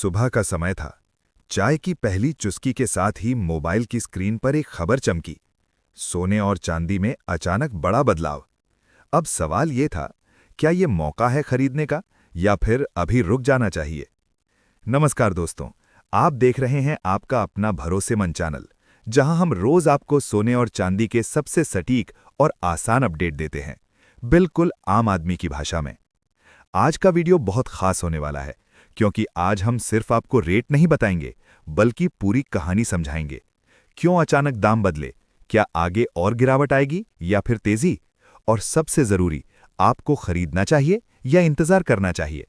सुबह का समय था। चाय की पहली चुस्की के साथ ही मोबाइल की स्क्रीन पर एक खबर चमकी। सोने और चांदी में अचानक बड़ा बदलाव। अब सवाल ये था, क्या ये मौका है खरीदने का या फिर अभी रुक जाना चाहिए? नमस्कार दोस्तों, आप देख रहे हैं आपका अपना भरोसेमंद चैनल, जहां हम रोज आपको सोने और चांदी के सबसे सटीक और आसान अपडेट देते हैं, बिल्कुल आम आदमी की भाषा में। आज का वीडियो बहुत खास होने वाला है, क्योंकि आज हम सिर्फ आपको रेट नहीं बताएंगे, बल्कि पूरी कहानी समझाएंगे। क्यों अचानक दाम बदले, क्या आगे और गिरावट आएगी या फिर तेजी, और सबसे जरूरी, आपको खरीदना चाहिए या इंतजार करना चाहिए।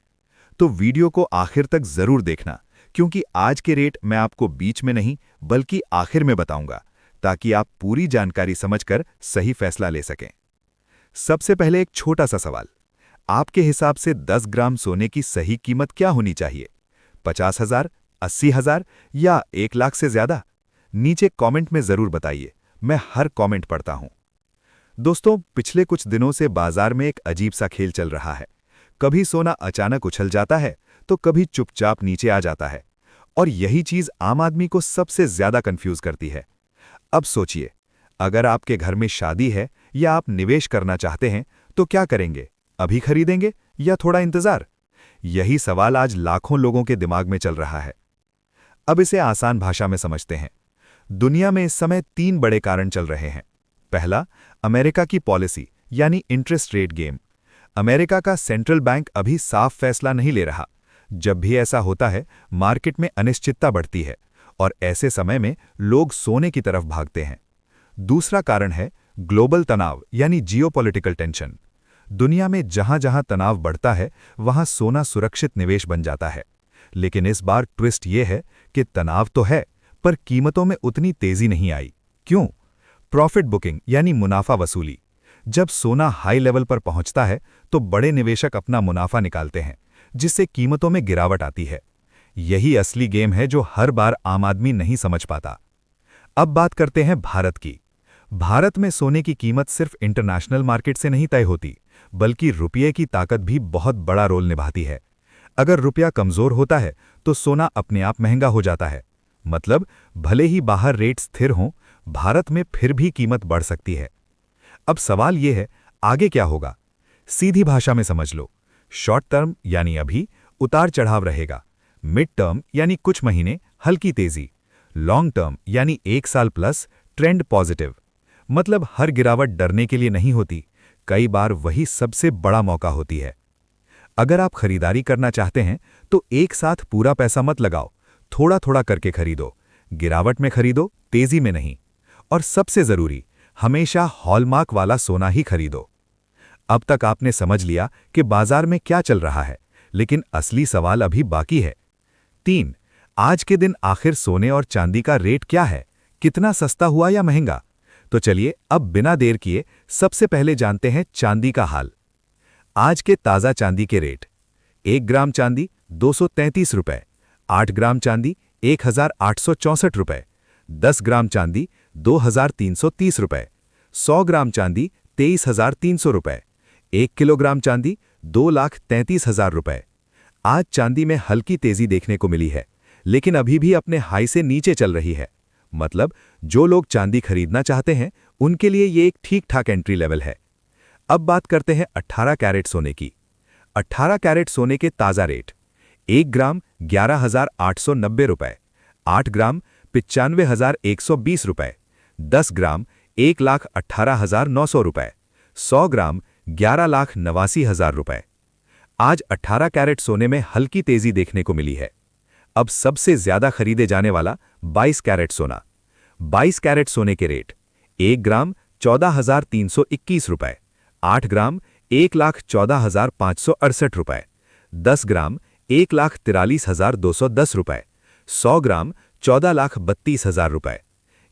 तो वीडियो को आखिर तक जरूर देखना, क्योंकि आज के रेट मैं आपको बीच में नहीं बल्कि आखिर में बताऊंगा, ताकि आप पूरी जानकारी समझकर सही फैसला ले सकें। सबसे पहले एक छोटा सा सवाल, आपके हिसाब से 10 ग्राम सोने की सही कीमत क्या होनी चाहिए? 50,000, 80,000 या 1 लाख से ज्यादा? नीचे कमेंट में जरूर बताइए, मैं हर कमेंट पढ़ता हूं। दोस्तों, पिछले कुछ दिनों से बाजार में एक अजीब सा खेल चल रहा है। कभी सोना अचानक उछल जाता है, तो कभी चुपचाप नीचे आ जाता है, और यही चीज आम आदमी को सबसे ज्यादा कंफ्यूज करती है। अब सोचिए, अगर आपके घर में शादी है या आप निवेश करना चाहते हैं, तो क्या करेंगे? अभी खरीदेंगे या थोड़ा इंतजार? यही सवाल आज लाखों लोगों के दिमाग में चल रहा है। अब इसे आसान भाषा में समझते हैं। दुनिया में इस समय 3 बड़े कारण चल रहे हैं। पहला, अमेरिका की पॉलिसी यानी इंटरेस्ट रेट गेम। अमेरिका का सेंट्रल बैंक अभी साफ फैसला नहीं ले रहा। जब भी ऐसा होता है, मार्केट में अनिश्चितता बढ़ती है, और ऐसे समय में लोग सोने की तरफ भागते हैं। दूसरा कारण है ग्लोबल तनाव यानी जियोपॉलिटिकल टेंशन। दुनिया में जहां जहां तनाव बढ़ता है, वहां सोना सुरक्षित निवेश बन जाता है। लेकिन इस बार ट्विस्ट यह है कि तनाव तो है, पर कीमतों में उतनी तेजी नहीं आई। क्यों? प्रॉफिट बुकिंग यानी मुनाफा वसूली। जब सोना हाई लेवल पर पहुंचता है, तो बड़े निवेशक अपना मुनाफा निकालते हैं, जिससे कीमतों में गिरावट आती है। यही असली गेम है जो हर बार आम आदमी नहीं समझ पाता। अब बात करते हैं भारत की। भारत में सोने की कीमत सिर्फ इंटरनेशनल मार्केट से नहीं तय होती, बल्कि रुपये की ताकत भी बहुत बड़ा रोल निभाती है। अगर रुपया कमजोर होता है, तो सोना अपने आप महंगा हो जाता है। मतलब, भले ही बाहर रेट स्थिर हों, भारत में फिर भी कीमत बढ़ सकती है। अब सवाल यह है, आगे क्या होगा? सीधी भाषा में समझ लो। शॉर्ट टर्म यानी अभी उतार चढ़ाव रहेगा। मिड टर्म यानी कुछ महीने हल्की तेजी। लॉन्ग टर्म यानी 1 साल प्लस ट्रेंड पॉजिटिव। मतलब हर गिरावट डरने के लिए नहीं होती, कई बार वही सबसे बड़ा मौका होती है। अगर आप खरीदारी करना चाहते हैं, तो एक साथ पूरा पैसा मत लगाओ, थोड़ा थोड़ा करके खरीदो। गिरावट में खरीदो, तेजी में नहीं। और सबसे जरूरी, हमेशा हॉलमार्क वाला सोना ही खरीदो। अब तक आपने समझ लिया कि बाजार में क्या चल रहा है, लेकिन असली सवाल अभी बाकी है। 3, आज के दिन आखिर सोने और चांदी का रेट क्या है? कितना सस्ता हुआ या महंगा? तो चलिए अब बिना देर किए सबसे पहले जानते हैं चांदी का हाल। आज के ताजा चांदी के रेट। 1 ग्राम चांदी 233 रुपए, 8 ग्राम चांदी 1,864 रुपए, 10 ग्राम चांदी 2,330 रुपए, 100 ग्राम चांदी 23,300 रुपए, 1 किलोग्राम चांदी 2,33,000 रुपए। आज चांदी में हल्की तेजी देखने को मिली है, लेकिन अभी भी अपने हाई से नीचे चल रही है। मतलब, जो लोग चांदी खरीदना चाहते हैं, उनके लिए ये एक ठीक ठाक एंट्री लेवल है। अब बात करते हैं 18 कैरेट सोने की। 18 कैरेट सोने के ताजा रेट। 1 ग्राम 11,890 रुपए, 8 ग्राम 95,120 रुपए, 10 ग्राम 1,18,900 रुपए, 100 ग्राम 11,89,000 रुपए। आज 18 कैरेट सोने में हल्की तेजी देखने को मिली है। अब सबसे ज्यादा खरीदे जाने वाला 22 कैरेट सोना। 22 कैरेट सोने के रेट। 1 ग्राम 14,321 रुपए, 8 ग्राम 1,14,568 रुपए, 10 ग्राम 1,43,210 रुपए, 100 ग्राम 14,32,000 रुपए।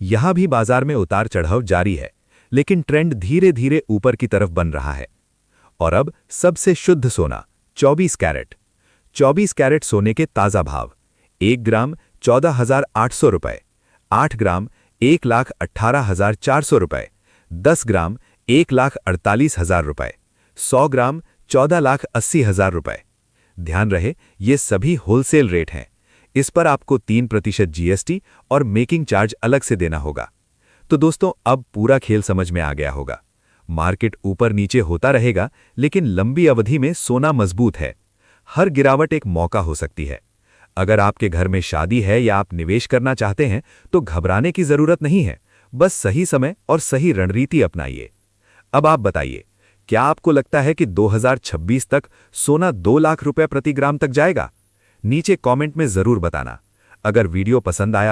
यहां भी बाजार में उतार चढ़ाव जारी है, लेकिन ट्रेंड धीरे धीरे ऊपर की तरफ बन रहा है। और अब सबसे शुद्ध सोना 24 कैरेट। 24 कैरेट सोने के ताजा भाव। 1 ग्राम 14,800 रुपए, 8 ग्राम 1,18,400 रुपए, 10 ग्राम 1,48,000 रुपए, 100 ग्राम 14,80,000 रुपए। ध्यान रहे, ये सभी होलसेल रेट हैं। इस पर आपको 3% जीएसटी और मेकिंग चार्ज अलग से देना होगा। तो दोस्तों, अब पूरा खेल समझ में आ गया होगा। मार्केट ऊपर नीचे होता रहेगा, लेकिन लंबी अवधि में सोना मजबूत है। हर गिरावट एक मौका हो सकती है। अगर आपके घर में शादी है या आप निवेश करना चाहते हैं, तो घबराने की जरूरत नहीं है। बस सही समय और सही रणनीति अपनाइए। अब आप बताइए, क्या आपको लगता है कि 2026 तक सोना 2 लाख रुपए प्रति ग्राम तक जाएगा? नीचे कमेंट में जरूर बताना। अगर वीडियो पसंद आया